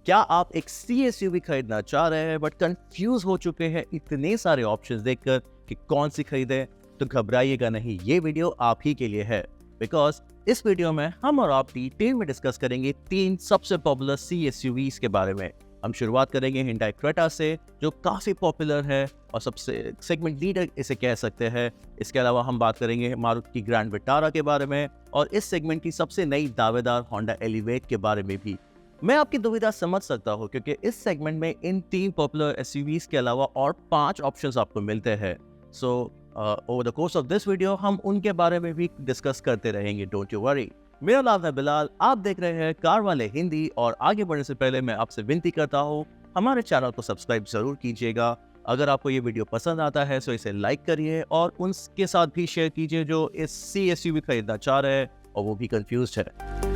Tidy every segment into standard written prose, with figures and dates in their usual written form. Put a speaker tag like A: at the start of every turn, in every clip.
A: क्या आप एक CSUV खरीदना चाह रहे हैं बट कंफ्यूज हो चुके हैं इतने सारे ऑप्शंस देखकर कि कौन सी खरीदें? तो घबराइएगा नहीं, ये वीडियो आप ही के लिए है। बिकॉज इस वीडियो में हम और आप डिटेल में डिस्कस करेंगे 3 सबसे पॉपुलर CSUVs के बारे में। हम शुरुआत करेंगे Hyundai Creta से, जो काफ़ी पॉपुलर है और सबसे सेगमेंट लीडर इसे कह सकते हैं। इसके अलावा हम बात करेंगे मारुति ग्रैंड विटारा के बारे में और इस सेगमेंट की सबसे नई दावेदार Honda Elevate के बारे में भी। मैं आपकी दुविधा समझ सकता हूँ, क्योंकि इस सेगमेंट में इन 3 पॉपुलर SUVs के अलावा और 5 ऑप्शंस आपको मिलते हैं। So over the course of this video हम उनके बारे में भी डिस्कस करते रहेंगे, डोंट यू वरी। मेरा नाम है बिलाल, आप देख रहे हैं कार वाले हिंदी। और आगे बढ़ने से पहले मैं आपसे विनती करता हूँ, हमारे चैनल को सब्सक्राइब जरूर कीजिएगा। अगर आपको ये वीडियो पसंद आता है तो इसे लाइक करिए और उनके साथ भी शेयर कीजिए जो इस CSUV खरीदना चाह रहे हैं और वो भी कंफ्यूज है।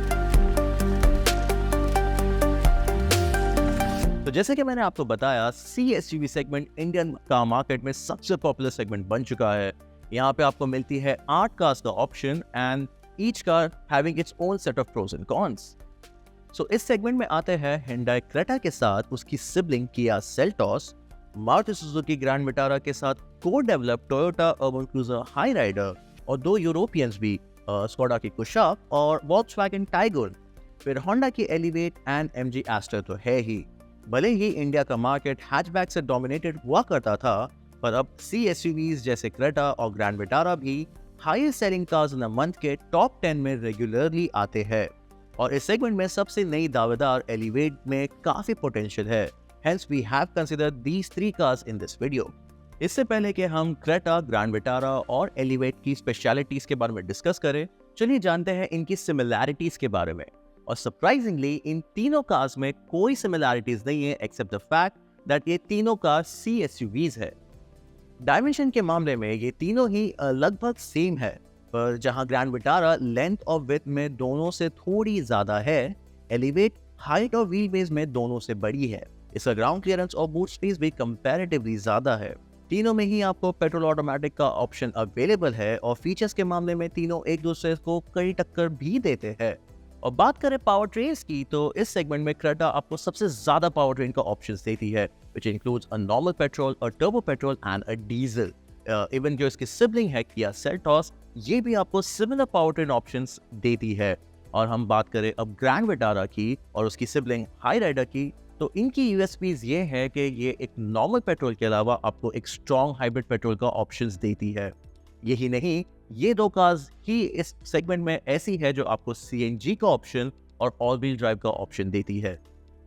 A: तो जैसे कि मैंने आपको बताया, CSUV segment Indian car market में सबसे पॉपुलर सेगमेंट बन चुका है। यहाँ पे आपको मिलती है 8 कार्स का option and each car having its own set of pros and cons. So इस सेगमेंट में आते हैं Hyundai Creta के साथ उसकी sibling Kia Seltos, Maruti Suzuki grand Vitara के साथ को-डेवलप्ड टोयोटा अर्बन क्रूजर हाईराइडर और 2 यूरोपियंस भी, स्कोडा की कुशाक और वॉल्क्सवैगन टाइगुर। फिर होंडा की एलिवेट एंड MG एस्टर तो है ही। भले ही इंडिया का मार्केट हैचबैक से डोमिनेटेड हुआ करता था, पर अब CSUVs जैसे क्रेटा और ग्रैंड विटारा भी highest selling cars in the month के टॉप 10 में रेगुलरली आते हैं। और इस सेगमेंट में सबसे नई दावेदार एलिवेट में काफी पोटेंशियल है। Hence we have considered these 3 cars in this video. इससे पहले कि हम क्रेटा, ग्रैंड विटारा और एलिवेट की स्पेशलिटीज के बारे में डिस्कस करें, चलिए जानते हैं इनकी सिमिलैरिटीज के बारे में। और सरप्राइजिंगली इन तीनों कार्स में कोई सिमिलैरिटीज नहीं है एक्सेप्ट द फैक्ट दैट ये तीनों कार CSUVs है। डायमेंशन के मामले में ये तीनों ही लगभग सेम है, पर जहां ग्रैंड विटारा लेंथ और विड्थ में दोनों से थोड़ी ज्यादा है, एलिवेट हाइट और व्हील बेस में दोनों से बड़ी है। इसका ग्राउंड क्लियरेंस और बूट स्पेस भी कंपैरेटिवली ज्यादा है। तीनों में ही आपको पेट्रोल ऑटोमेटिक का ऑप्शन अवेलेबल है और फीचर्स के मामले में तीनों एक दूसरे को कई टक्कर भी देते हैं। और बात करें पावर ट्रेन्स की, तो इस सेगमेंट में क्रेटा आपको सबसे ज्यादा पावर ट्रेन का ऑप्शंस देती है, which includes a normal petrol, a turbo petrol and a diesel. Even जो इसकी सिबलिंग है Kia Seltos, ये भी आपको सिमिलर पावर ट्रेन ऑप्शंस देती है। और हम बात करें अब ग्रैंड विटारा की और उसकी सिबलिंग हाईराइडर की, तो इनकी USPs ये है कि ये एक नॉर्मल पेट्रोल के अलावा आपको एक स्ट्रॉन्ग हाइब्रिड पेट्रोल का ऑप्शंस देती है। यही नहीं, ये 2 कार्स ही इस सेगमेंट में ऐसी है जो आपको CNG का ऑप्शन और ऑल व्हील ड्राइव का ऑप्शन देती है।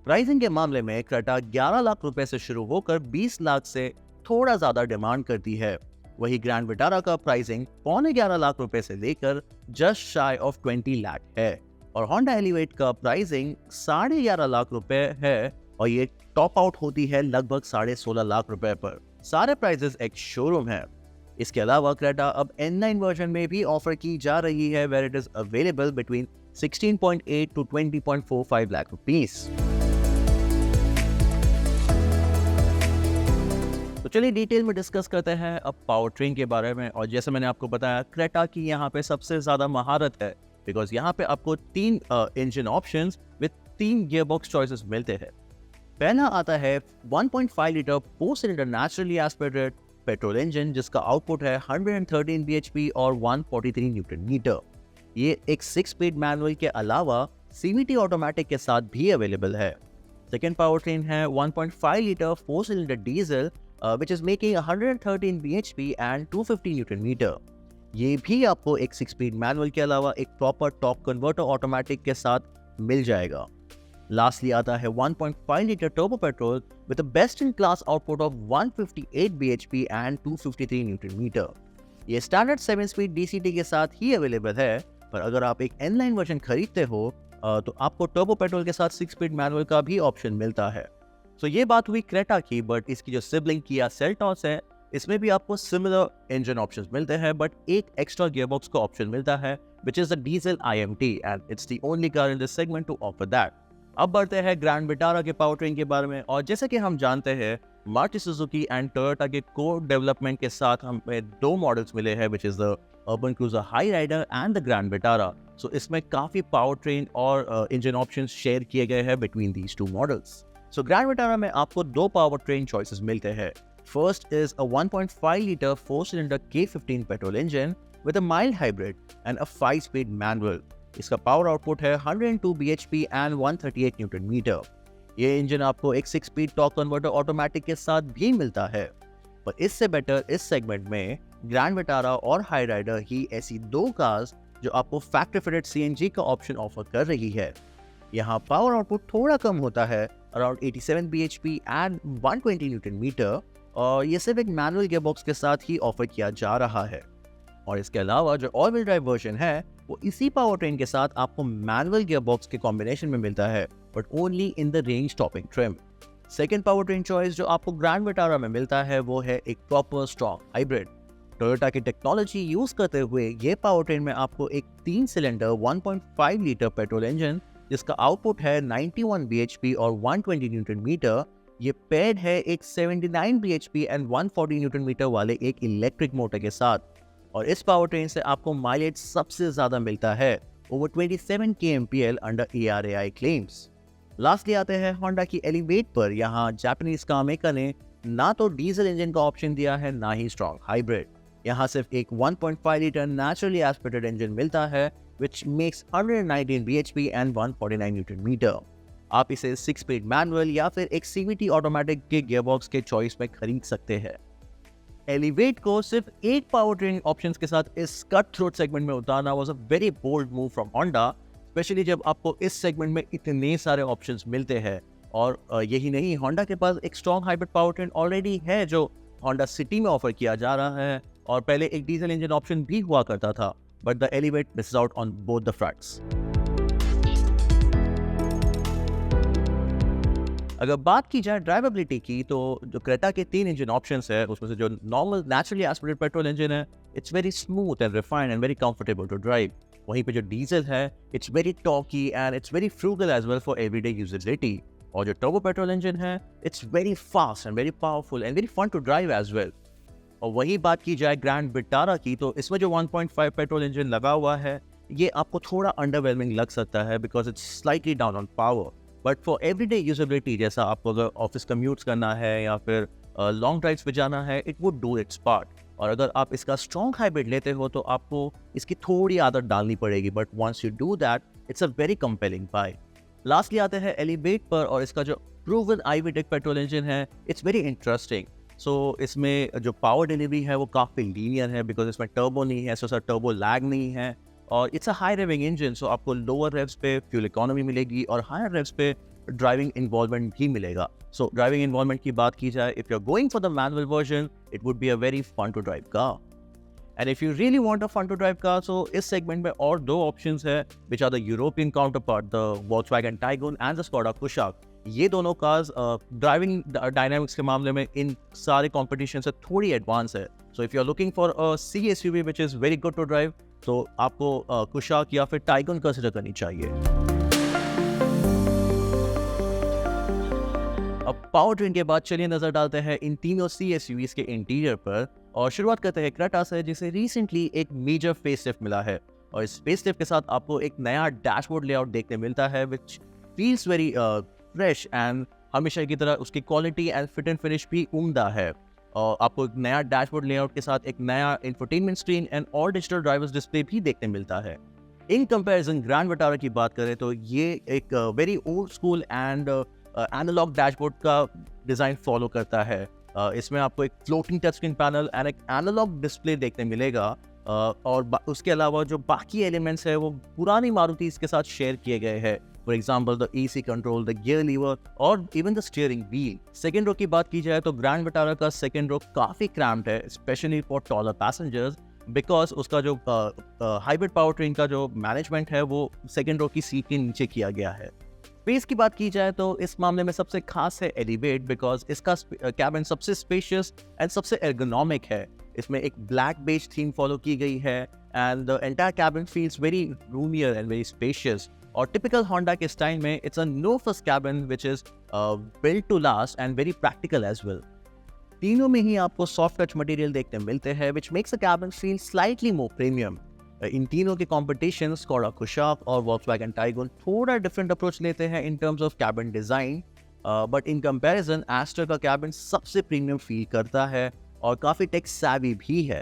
A: प्राइसिंग के मामले में क्रेटा 11 लाख रुपए से शुरू होकर 20 लाख से थोड़ा ज्यादा डिमांड करती है। वही ग्रैंड विटारा का प्राइसिंग 11.25 लाख रुपए से लेकर जस्ट शाय ऑफ 20 लाख है। और होंडा एलिवेट का प्राइसिंग 11.5 लाख रुपए है और ये टॉप आउट होती है लगभग 16.5 लाख रुपए पर। सारे प्राइसेस एक शोरूम है। इसके अलावा क्रेटा अब N9 वर्जन में भी ऑफर की जा रही है, where it is available between 16.8 to 20.45 lakh rupees. तो चलिए डिटेल में डिस्कस करते हैं अब पावर ट्रेन के बारे में। और जैसे मैंने आपको बताया, क्रेटा की यहाँ पे सबसे ज्यादा महारत है, बिकॉज यहाँ पे आपको 3 engine options with 3 gearbox choices मिलते हैं। पहला आता है 1.5 litre 4 cylinder naturally aspirated petrol engine, जिसका आउटपुट है 113 bhp और 143 न्यूटन मीटर। ये एक 6 स्पीड मैनुअल के अलावा CVT ऑटोमेटिक के साथ भी अवेलेबल है। सेकेंड पावर ट्रेन है 1.5 litre 4 cylinder diesel which is making 113 bhp and 250 newton metre. ये भी आपको एक 6 स्पीड मैनुअल के अलावा एक प्रॉपर टॉप कन्वर्टर ऑटोमेटिक के साथ मिल जाएगा। लास्टली आता है 1.5 litre turbo petrol with a best in class output of 158 bhp and 253 Newton metre. ये स्टैंडर्ड 7 स्पीड DCT के साथ ही अवेलेबल है, पर अगर आप एक N9 वर्जन खरीदते हो तो आपको टर्बो पेट्रोल के साथ 6 स्पीड मैनुअल का भी ऑप्शन मिलता है। सो ये बात हुई क्रेटा की, बट इसकी जो सिबलिंग Kia Seltos है, इसमें भी आपको सिमिलर इंजन ऑप्शंस मिलते हैं, बट एक एक्स्ट्रा गियरबॉक्स का ऑप्शन मिलता है, which is the diesel IMT and it's the only car in this segment to offer that। अब बढ़ते हैं ग्रैंड विटारा के पावर ट्रेन के बारे में। और जैसे कि हम जानते हैं, मारुति सुजुकी एंड टोयोटा के को डेवलपमेंट के साथ हमें 2 मॉडल्स मिले हैं, which is the urban cruiser high rider and the grand Vitara. सो इसमें काफ़ी पावर ट्रेन और इंजन ऑप्शंस शेयर किए गए हैं between these two models. So grand Vitara में आपको दो पावर ट्रेन चॉइसेस मिलते हैं। First is a 1.5 litre 4-cylinder K15 petrol engine with a mild hybrid and a 5-speed manual। इसका पावर आउटपुट है 102 bhp and 138 न्यूटन मीटर। ये engine आपको एक 6-स्पीड टॉर्क कन्वर्टर ऑटोमेटिक के साथ भी मिलता है। पर इससे बेटर इस सेगमेंट में ग्रैंड विटारा और हाई राइडर ही ऐसी दो कार्स जो आपको फैक्ट्री फिटेड CNG का ऑप्शन ऑफर कर रही है। यहाँ पावर आउटपुट थोड़ा कम होता है, around 87 bhp and 120 newton metre, और ये सिर्फ एक मैनुअल गियरबॉक्स के साथ ही ऑफर किया जा रहा है। और इसके अलावा जो ऑल व्हील ड्राइव वर्जन है वो इसी पावर ट्रेन के साथ आपको मैनुअल गियरबॉक्स के कॉम्बिनेशन में मिलता है, but only in the range topping trim. Second power train choice जो आपको ग्रैंड विटारा में मिलता है वो है एक प्रॉपर स्ट्रॉन्ग हाइब्रिड। टोयोटा की टेक्नोलॉजी यूज करते हुए ये पावर ट्रेन में आपको एक 3-सिलेंडर 1.5 लीटर पेट्रोल इंजन जिसका आउटपुट है 91 bhp और 120 न्यूटन मीटर, ये पेड है एक 79 bhp एंड 140 न्यूटन मीटर वाले एक इलेक्ट्रिक मोटर के साथ। और इस पावर ट्रेन से आपको माइलेज सबसे ज्यादा मिलता है, over 27 kmpl under ARAI claims. Lastly आते हैं होंडा की एलिवेट पर। यहाँ जापानीज कार मेकर ने ना तो डीजल इंजन का ऑप्शन दिया है ना ही स्ट्रॉन्ग हाइब्रिड। यहाँ सिर्फ एक 1.5 लीटर नेचुरली एस्पिरेटेड इंजन मिलता है which makes 119 bhp and 149 Newton metre. आप इसे 6-स्पीड मैनुअल या फिर एक CVT ऑटोमेटिक के गियरबॉक्स के चॉइस में खरीद सकते हैं। एलिवेट को सिर्फ एक पावर ट्रेन ऑप्शंस के साथ इस कट थ्रोट सेगमेंट में उतारना was a very bold move from Honda, specially जब आपको इस सेगमेंट में इतने सारे ऑप्शंस मिलते हैं। और यही नहीं, होंडा के पास एक strong hybrid power train already है जो होंडा सिटी में ऑफर किया जा रहा है, और पहले एक डीजल इंजन ऑप्शन भी हुआ करता था, but the elevate Mrs out on both the fronts. अगर बात की जाए ड्राइवेबिलिटी की, तो जो क्रेटा के 3 इंजन ऑप्शंस है उसमें से जो normal naturally aspirated petrol engine है it's very smooth and refined and very comfortable to drive. वहीं पे जो डीजल है it's very torquey and it's very frugal as well for everyday usability. और जो टर्बो पेट्रोल इंजन है it's very fast and very powerful and very fun to drive as well. और वही बात की जाए ग्रैंड विटारा की, तो इसमें जो 1.5 पेट्रोल इंजन लगा हुआ है ये आपको थोड़ा अंडरवेलमिंग लग सकता है because it's slightly down on power, but for everyday usability, जैसा आपको अगर ऑफिस कम्यूट्स करना है या फिर लॉन्ग ड्राइव्स पे जाना है, it would do it's part. और अगर आप इसका स्ट्रॉन्ग हाइब्रिड लेते हो तो आपको इसकी थोड़ी आदत डालनी पड़ेगी, but once you do that it's a very compelling buy. Lastly आते हैं एलिवेट पर, और इसका जो प्रूवन आईवी-टेक पेट्रोल इंजन है इट्स वेरी इंटरेस्टिंग। सो इसमें जो पावर डिलीवरी है वो काफ़ी लीनियर है बिकॉज इसमें टर्बो नहीं है, सो सर टर्बो लैग नहीं है, और it's a high revving engine, so आपको लोअर रेव्स पे फ्यूल इकोनॉमी मिलेगी और हायर रेव्स पे ड्राइविंग इन्वॉल्वमेंट भी मिलेगा। सो ड्राइविंग इन्वॉल्वमेंट की बात की जाए, if you are going for the manual version it would be a very fun to drive car. And if you really want a fun to drive car, so इस segment में और दो options है which are the European counterpart, the Volkswagen Taigun and the Skoda Kushaq. ये दोनों cars driving dynamics के मामले में इन सारे कॉम्पिटिशन से थोड़ी एडवांस है। So if you are looking for a CSUV which is very good to drive, तो आपको कुशाक या फिर टाइगून कंसिडर करनी चाहिए। अब पावर ट्रेन के बाद चलिए नजर डालते हैं इन तीनों CSUVs के इंटीरियर पर, और शुरुआत करते हैं क्रेटा से, जिसे रिसेंटली एक मेजर फेसलिफ्ट मिला है। और इस फेसलिफ्ट के साथ आपको एक नया डैशबोर्ड लेआउट देखने मिलता है विच फील्स वेरी फ्रेश एंड हमेशा की तरह उसकी quality and fit and finish भी उम्दा है। और आपको एक नया डैशबोर्ड लेआउट के साथ एक नया इंफोटेनमेंट स्क्रीन एंड और डिजिटल ड्राइवर्स डिस्प्ले भी देखने मिलता है। इन कंपैरिजन ग्रैंड विटारा की बात करें तो ये एक very old school and analogue dashboard का डिज़ाइन फॉलो करता है। इसमें आपको एक floating touch screen panel and एक एनालॉग डिस्प्ले देखने मिलेगा, और उसके अलावा जो बाकी एलिमेंट्स है वो पुरानी मारुति के साथ शेयर किए गए हैं। For example the AC control, the gear lever और even the steering wheel. Second row की बात की जाए तो ग्रैंड विटारा का सेकेंड रो काफ़ी क्रैम्प्ड है, especially for taller passengers, because उसका जो हाइब्रिड पावर ट्रेन का जो मैनेजमेंट है वो सेकेंड रो की सीट के नीचे किया गया है। स्पेस की बात की जाए तो इस मामले में सबसे खास है एलिवेट, बिकॉज इसका कैबिन सबसे स्पेशियस एंड सबसे एर्गोनॉमिक है। इसमें एक ब्लैक बेज थीम फॉलो की गई है and the entire cabin feels very roomier and very spacious. और टिपिकल होंडा के स्टाइल में it's a no fuss cabin which is built to last and very practical as well. तीनों में ही आपको soft touch material देखने मिलते हैं which makes the cabin feel slightly more premium. इन तीनों के कॉम्पिटिशन स्कोडा कुशाक और वॉक्सवैगन टाइगून थोड़ा डिफरेंट अप्रोच लेते हैं in terms of cabin design, but in comparison Astor का कैबिन सबसे प्रीमियम फील करता है और काफी टेक सैवी भी है।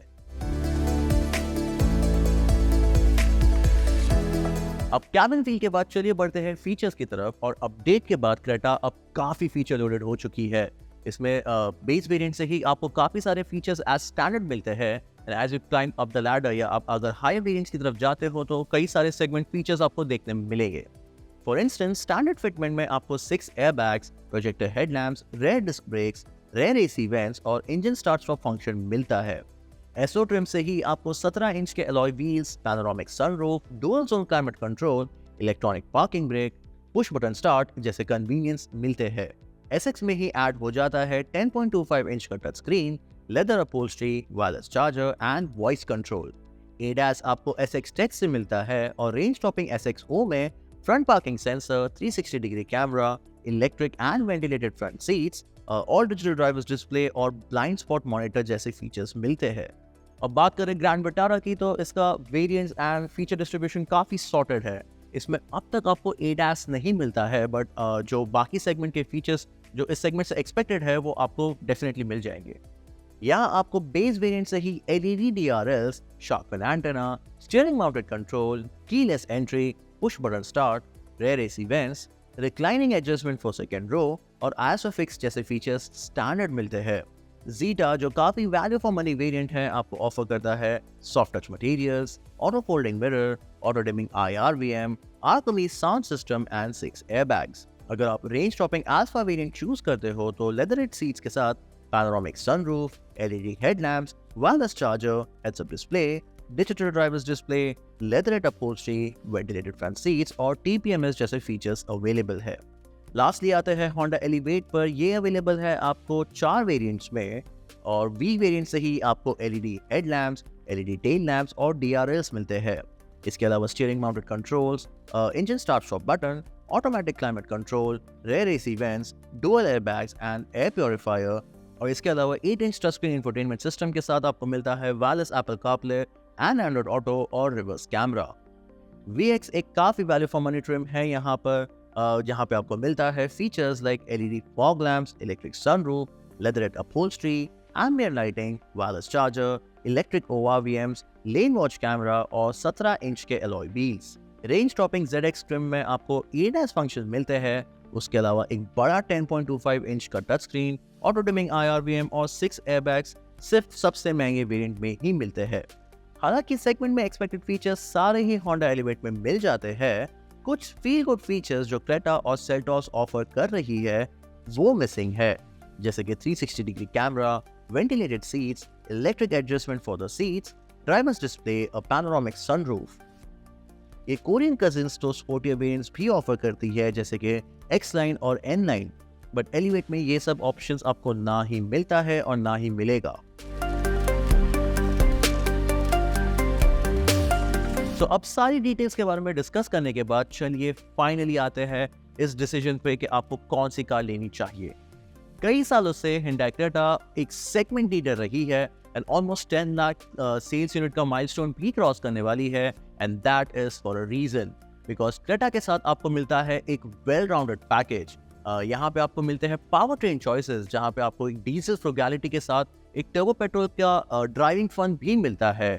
A: अब कैबिन फील के बाद चलिए बढ़ते हैं फीचर्स की तरफ, और अपडेट के बाद क्रेटा अब काफी फीचर लोडेड हो चुकी है। इसमें बेस वेरिएंट से ही आपको काफी सारे फीचर्स एज स्टैंडर्ड मिलते हैं, and as you climb up the ladder या आप अगर हायर वेरिएंट्स की तरफ जाते हो तो कई सारे सेगमेंट फीचर्स आपको देखने मिलेंगे। फॉर इंस्टेंस स्टैंडर्ड फिटमेंट में आपको 6 airbags, projector headlamps, rear disc brakes, rear AC vents और इंजन स्टार्ट स्टॉप फंक्शन मिलता है। एसओ ट्रिम से ही आपको 17 इंच के alloy wheels, panoramic sunroof, dual zone climate control, electronic parking brake, push button start जैसे convenience मिलते हैं। SX में ही ऐड हो जाता है 10.25 इंच का touch screen, leather upholstery, wireless charger and voice control. ADAS आपको एसएक्स टेक से मिलता है और रेंज टॉपिंग एसएक्स-ओ में front parking sensor, 360 degree camera, electric and ventilated front seats, all digital drivers display और ब्लाइंड स्पॉट मॉनिटर जैसे features मिलते हैं। अब बात करें ग्रैंड विटारा की तो इसका वेरिएंट्स एंड फीचर डिस्ट्रीब्यूशन काफ़ी सॉर्टेड है। इसमें अब तक आपको एडैस नहीं मिलता है, बट जो बाकी सेगमेंट के फीचर्स जो इस सेगमेंट से एक्सपेक्टेड है वो आपको डेफिनेटली मिल जाएंगे। यहाँ आपको बेस वेरिएंट से ही LED DRLs, shark fin antenna, steering mounted control, keyless entry, push button start, rear AC vents, reclining adjustment for second row और आइसोफिक्स जैसे फीचर्स स्टैंडर्ड मिलते हैं। जीटा जो काफी वैल्यू फॉर मनी वेरिएंट है आपको ऑफर करता है soft touch materials, auto folding mirror, auto dimming IRVM, Arkamys sound system and 6 airbags. अगर आप range topping Alpha variant choose करते हो तो लेदरेड सीट्स के साथ panoramic sunroof, LED headlamps, wireless charger, heads up display, digital drivers display, leatherette upholstery, ventilated front seats और TPMS जैसे features available है। लास्टली आते हैं होंडा एलिवेट पर। ये अवेलेबल है आपको 4 वेरिएंट्स में, और वी वेरिएंट से ही आपको LED headlamps, LED tail lamps और DRLs मिलते हैं। इसके अलावा steering mounted controls, engine start stop button, automatic climate control, rare AC vents, dual airbags and air purifier, और इसके अलावा 8 inch touch screen infotainment system के साथ आपको मिलता है wireless Apple CarPlay and Android auto और रिवर्स कैमरा। VX एक काफी वैल्यू फॉर मनी ट्रिम है यहाँ पर, जहाँ पे आपको मिलता है features like LED fog lamps, electric sunroof, leatherette upholstery, ambient lighting, wireless charger, electric ORVMs, lane watch camera और 17 इंच के alloy wheels. Range topping ZX trim में आपको ADAS फंक्शन मिलते हैं। उसके अलावा एक बड़ा 10.25 इंच का touch screen, auto dimming IRVM और 6 एयरबैग्स सिर्फ सबसे महंगे वेरिएंट में ही मिलते हैं। हालांकि सेगमेंट में एक्सपेक्टेड फीचर्स सारे ही होंडा एलिवेट में मिल जाते हैं, कुछ फील गुड फीचर्स जो क्रेटा और सेल्टॉस ऑफर कर रही है वो मिसिंग है, जैसे कि 360 degree camera, ventilated seats, electric adjustment for the seats, drivers display, a panoramic sunroof. ये कोरियन कजिन्स तो स्पोर्टियर वेरिएंट्स भी ऑफर करती है जैसे कि X लाइन और N लाइन, बट एलिवेट में ये सब ऑप्शंस आपको ना ही मिलता है और ना ही मिलेगा। तो अब सारी डिटेल्स के बारे में डिस्कस करने के बाद चलिए फाइनली आते हैं इस डिसीजन पे कि आपको कौन सी कार लेनी चाहिए। कई सालों से Hyundai Creta एक सेगमेंट लीडर रही है and almost 10 lakh sales unit का माइलस्टोन भी क्रॉस करने वाली है, and that is for a reason because Creta के साथ आपको मिलता है एक वेल राउंडेड पैकेज। यहाँ पे आपको मिलते हैं पावर ट्रेन चॉइसेस, जहाँ पे आपको एक डीजल फ्रुगैलिटी के साथ एक टर्बो पेट्रोल का ड्राइविंग फन भी मिलता है।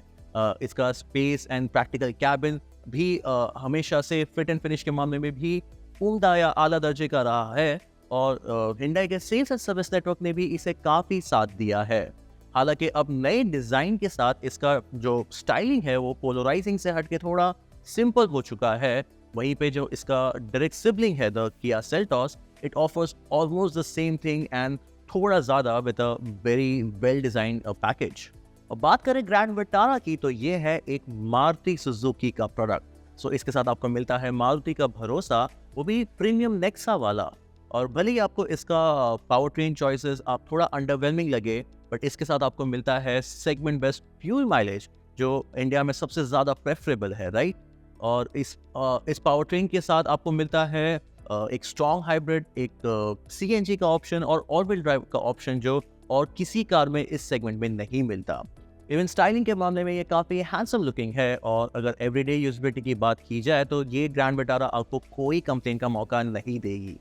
A: इसका स्पेस एंड प्रैक्टिकल कैबिन भी हमेशा से फिट एंड फिनिश के मामले में भी उम्दा या आला दर्जे का रहा है, और Hyundai के सेल्स एंड सर्विस नेटवर्क ने भी इसे काफ़ी साथ दिया है। हालांकि अब नए डिज़ाइन के साथ इसका जो स्टाइलिंग है वो पोलराइजिंग से हट के थोड़ा सिंपल हो चुका है। वहीं पे जो इसका डायरेक्ट सिबलिंग है the Kia Seltos, it offers almost the same thing and थोड़ा ज़्यादा with a very well design package. और बात करें ग्रैंड विटारा की तो ये है एक मारुति सुजुकी का प्रोडक्ट। सो इसके साथ आपको मिलता है मारुति का भरोसा, वो भी प्रीमियम नेक्सा वाला। और भले ही आपको इसका पावर ट्रेन चॉइसेस आप थोड़ा अंडरवेलमिंग लगे, बट इसके साथ आपको मिलता है सेगमेंट बेस्ट फ्यूल माइलेज जो इंडिया में सबसे ज़्यादा प्रेफरेबल है, राइट। और इस पावर ट्रेन के साथ आपको मिलता है एक स्ट्रॉन्ग हाइब्रिड, एक CNG का ऑप्शन और ऑल व्हील ड्राइव का ऑप्शन जो और किसी कार में इस सेगमेंट में नहीं मिलता। इवन स्टाइलिंग के मामले में ये काफ़ी हैंडसम लुकिंग है और अगर एवरीडे यूजेबिलिटी की बात की जाए तो ये ग्रैंड विटारा आपको कोई कंप्लेन का मौका नहीं देगी।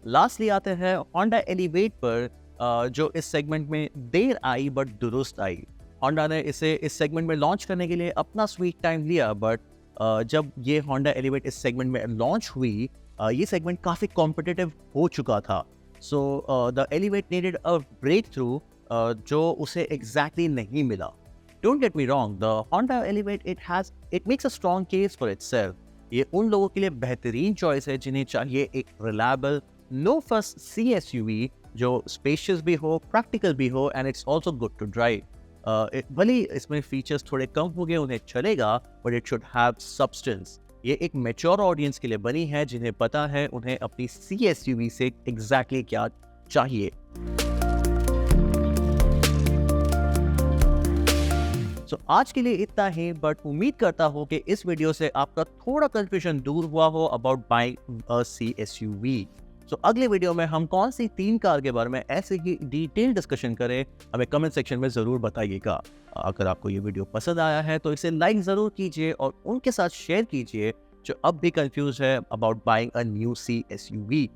A: लास्टली आते हैं होंडा एलिवेट पर, जो इस सेगमेंट में देर आई बट दुरुस्त आई। होंडा ने इसे इस सेगमेंट में लॉन्च करने के लिए अपना स्वीट टाइम लिया, बट जब ये होंडा एलिवेट इस सेगमेंट में लॉन्च हुई, ये सेगमेंट काफ़ी कॉम्पिटिटिव हो चुका था। So the Elevate needed a breakthrough जो उसे एग्जैक्टली नहीं मिला। Don't get me wrong, the Honda Elevate it makes a strong case for itself. ये उन लोगों के लिए बेहतरीन चॉइस है जिन्हें चाहिए एक रिलायबल नो फस CSUV जो स्पेशियस भी हो, प्रैक्टिकल भी हो and it's also good to drive. भले इसमें फीचर्स थोड़े कम हो गए, उन्हें चलेगा, but it should have substance. ये एक मैच्योर ऑडियंस के लिए बनी है जिन्हें पता है उन्हें अपनी CSUV से एग्जैक्टली क्या चाहिए। So, आज के लिए इतना ही, बट उम्मीद करता हूँ कि इस वीडियो से आपका थोड़ा कंफ्यूजन दूर हुआ हो अबाउट बाइंग अ CSUV। सो अगले वीडियो में हम कौन सी 3 कार के बारे में ऐसे ही डिटेल डिस्कशन करें, हमें कमेंट सेक्शन में ज़रूर बताइएगा। अगर आपको ये वीडियो पसंद आया है तो इसे लाइक ज़रूर कीजिए और उनके साथ शेयर कीजिए जो अब भी कंफ्यूज है about buying a new CSUV।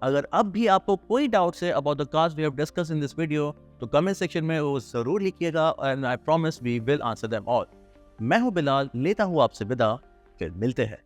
A: अगर अब भी आपको कोई डाउट्स है about the cars we have discuss in this video तो कमेंट सेक्शन में वो ज़रूर लिखिएगा and I promise we will answer them all. मैं हूँ बिलाल, लेता हूँ आपसे विदा, फिर मिलते हैं।